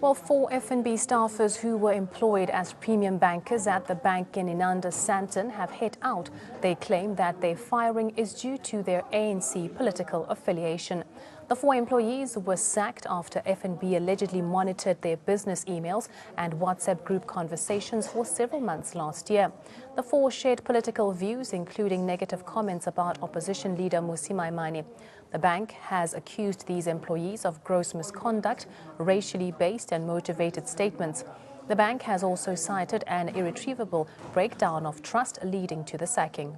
Well, 4 FNB staffers who were employed as premium bankers at the bank in Inanda Santon have hit out. They claim that their firing is due to their ANC political affiliation. The 4 employees were sacked after FNB allegedly monitored their business emails and WhatsApp group conversations for several months last year. The 4 shared political views, including negative comments about opposition leader Mmusi Maimane. The bank has accused these employees of gross misconduct, racially based and motivated statements. The bank has also cited an irretrievable breakdown of trust leading to the sacking.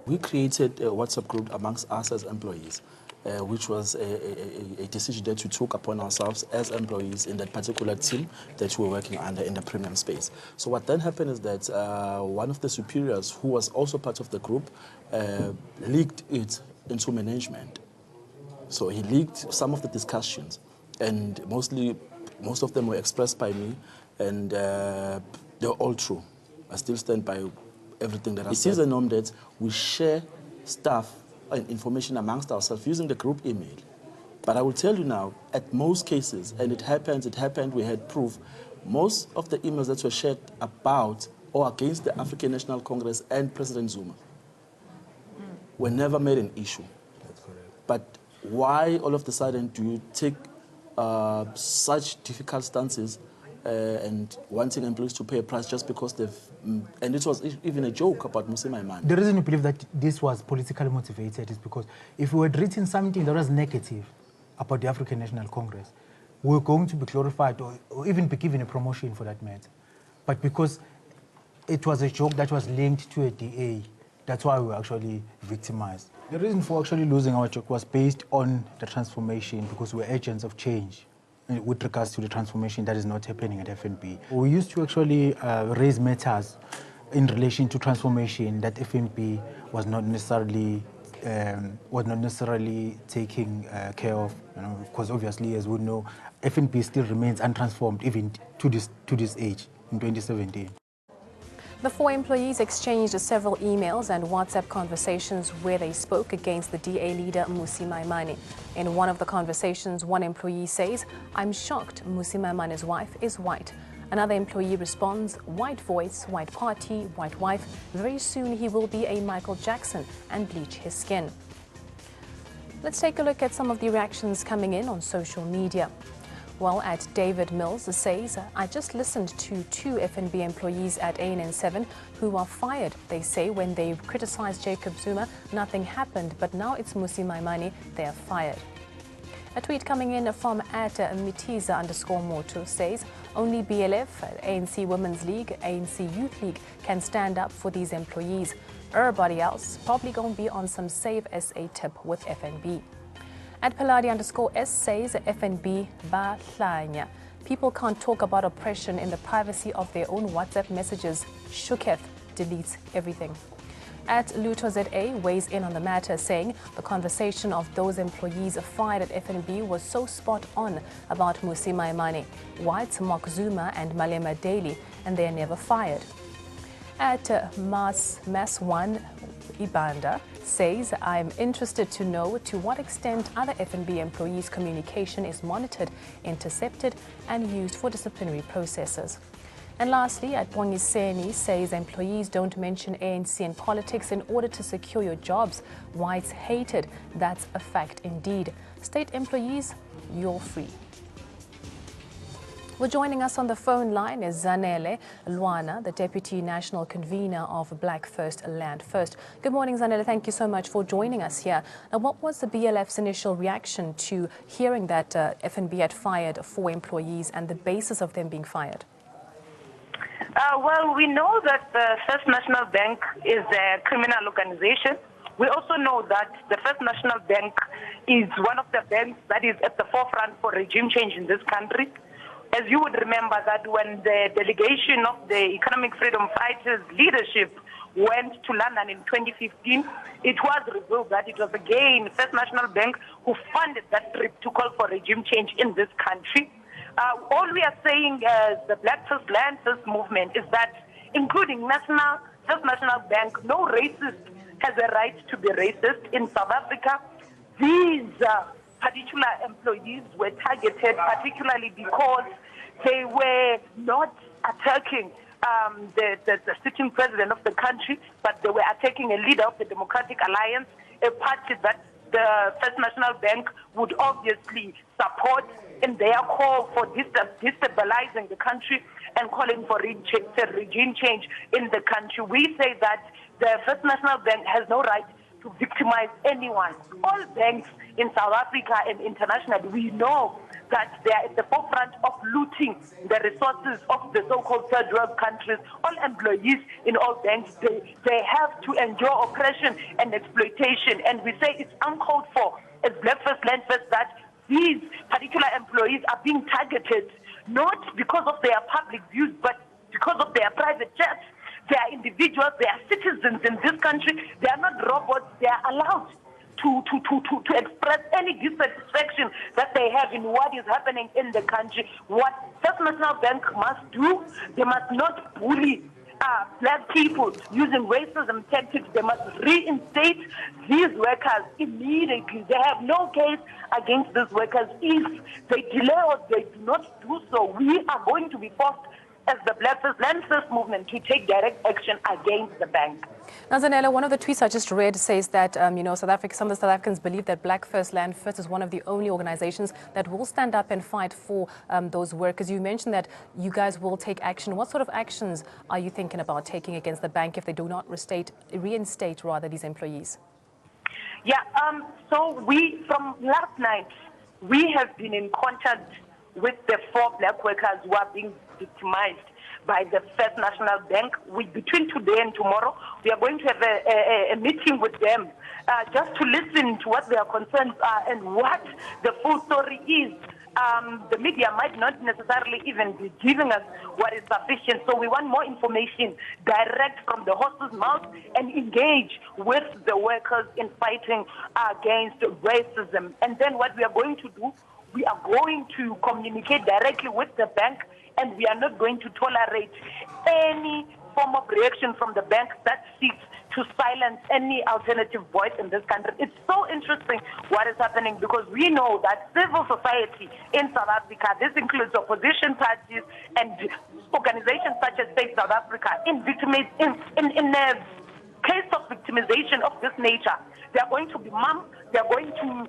We created a WhatsApp group amongst us as employees, which was a decision that we took upon ourselves as employees in that particular team that we were working under in the premium space. So what then happened is that one of the superiors, who was also part of the group, leaked it into management. So he leaked some of the discussions, and most of them were expressed by me, and they were all true. I still stand by everything that I said. It is a norm that we share stuff and information amongst ourselves using the group email. But I will tell you now, at most cases, and it happened, we had proof, most of the emails that were shared about or against the African National Congress and President Zuma were never made an issue. That's correct. But why all of a sudden do you take such difficult stances and wanting employees to pay a price just because they've... and it was even a joke about Mmusi Maimane. The reason you believe that this was politically motivated is because if we had written something that was negative about the African National Congress, we were going to be glorified or even be given a promotion for that matter. But because it was a joke that was linked to a DA, that's why we were actually victimized. The reason for actually losing our job was based on the transformation, because we're agents of change with regards to the transformation that is not happening at FNB. We used to actually raise matters in relation to transformation that FNB was not necessarily taking care of. Because obviously, as we know, FNB still remains untransformed even to this age in 2017. The 4 employees exchanged several emails and WhatsApp conversations where they spoke against the DA leader Mmusi Maimane. In one of the conversations, one employee says, "I'm shocked Mmusi Maimane's wife is white." Another employee responds, "White voice, white party, white wife. Very soon he will be a Michael Jackson and bleach his skin." Let's take a look at some of the reactions coming in on social media. Well, at David Mills says, "I just listened to 2 FNB employees at ANN7 who are fired. They say when they criticized Jacob Zuma, nothing happened, but now it's Mmusi Maimane, they are fired." A tweet coming in from @Mitiza_Moto says, "Only BLF, ANC Women's League, ANC Youth League can stand up for these employees. Everybody else probably going to be on some Save SA tip with FNB." At Paladi_S says, "FNB Bahlanya. People can't talk about oppression in the privacy of their own WhatsApp messages. Shuketh deletes everything." At LutoZA weighs in on the matter, saying the conversation of those employees fired at FNB was so spot on about Mmusi Maimane, White, Mark Zuma and Malema Daly, and they are never fired. At Mas1 Ibanda says, "I'm interested to know to what extent other FNB employees' communication is monitored, intercepted and used for disciplinary processes." And lastly, at Bongiseni says, "Employees don't mention ANC in politics in order to secure your jobs. Whites hated. That's a fact indeed. State employees, you're free." Well, joining us on the phone line is Zanele Luana, the Deputy National Convener of Black First Land First. Good morning, Zanele. Thank you so much for joining us here. Now, what was the BLF's initial reaction to hearing that FNB had fired 4 employees and the basis of them being fired? Well, we know that the First National Bank is a criminal organization. We also know that the First National Bank is one of the banks that is at the forefront for regime change in this country. As you would remember that when the delegation of the Economic Freedom Fighters leadership went to London in 2015, it was revealed that it was again First National Bank who funded that trip to call for regime change in this country. All we are saying as the Black First Land First movement is that, including First National Bank, no racist has a right to be racist in South Africa. These particular employees were targeted, particularly because they were not attacking the sitting president of the country, but they were attacking a leader of the Democratic Alliance, a party that the First National Bank would obviously support in their call for destabilizing the country and calling for regime change in the country. We say that the First National Bank has no right to victimize anyone. All banks in South Africa and internationally, we know that they are at the forefront of looting the resources of the so-called third world countries. All employees in all banks, they have to endure oppression and exploitation. And we say it's uncalled for as Black First, Land First that these particular employees are being targeted not because of their public views, but because of their private jets. They are individuals, they are citizens in this country. They are not robots. They are allowed to express any dissatisfaction that they have in what is happening in the country. What First National Bank must do, they must not bully black people using racism tactics. They must reinstate these workers immediately. They have no case against these workers. If they delay or they do not do so, we are going to be forced as the Black First, Land First movement to take direct action against the bank. Now, Zanele, one of the tweets I just read says that, some of the South Africans believe that Black First, Land First is one of the only organizations that will stand up and fight for those workers. You mentioned that you guys will take action. What sort of actions are you thinking about taking against the bank if they do not reinstate these employees? Yeah, so from last night, we have been in contact with the 4 black workers who are being victimized by the First National Bank. Between today and tomorrow, we are going to have a meeting with them just to listen to what their concerns are and what the full story is. The media might not necessarily even be giving us what is sufficient, so we want more information direct from the horse's mouth and engage with the workers in fighting against racism. And then what we are going to do, we are going to communicate directly with the bank, and we are not going to tolerate any form of reaction from the bank that seeks to silence any alternative voice in this country. It's so interesting what is happening because we know that civil society in South Africa, this includes opposition parties and organizations such as Save South Africa, in a case of victimization of this nature, they are going to be mum, they are going to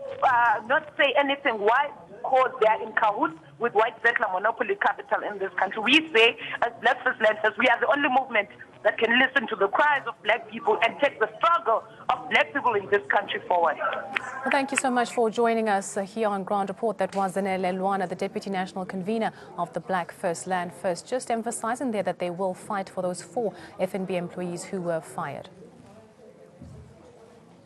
not say anything. Why? Because they are in cahoots with white settler monopoly capital in this country. We say, as Black First, Land First, we are the only movement that can listen to the cries of black people and take the struggle of black people in this country forward. Well, thank you so much for joining us here on Ground Report. That was Zanele Lwana, the Deputy National Convener of the Black First, Land First, just emphasizing there that they will fight for those 4 FNB employees who were fired.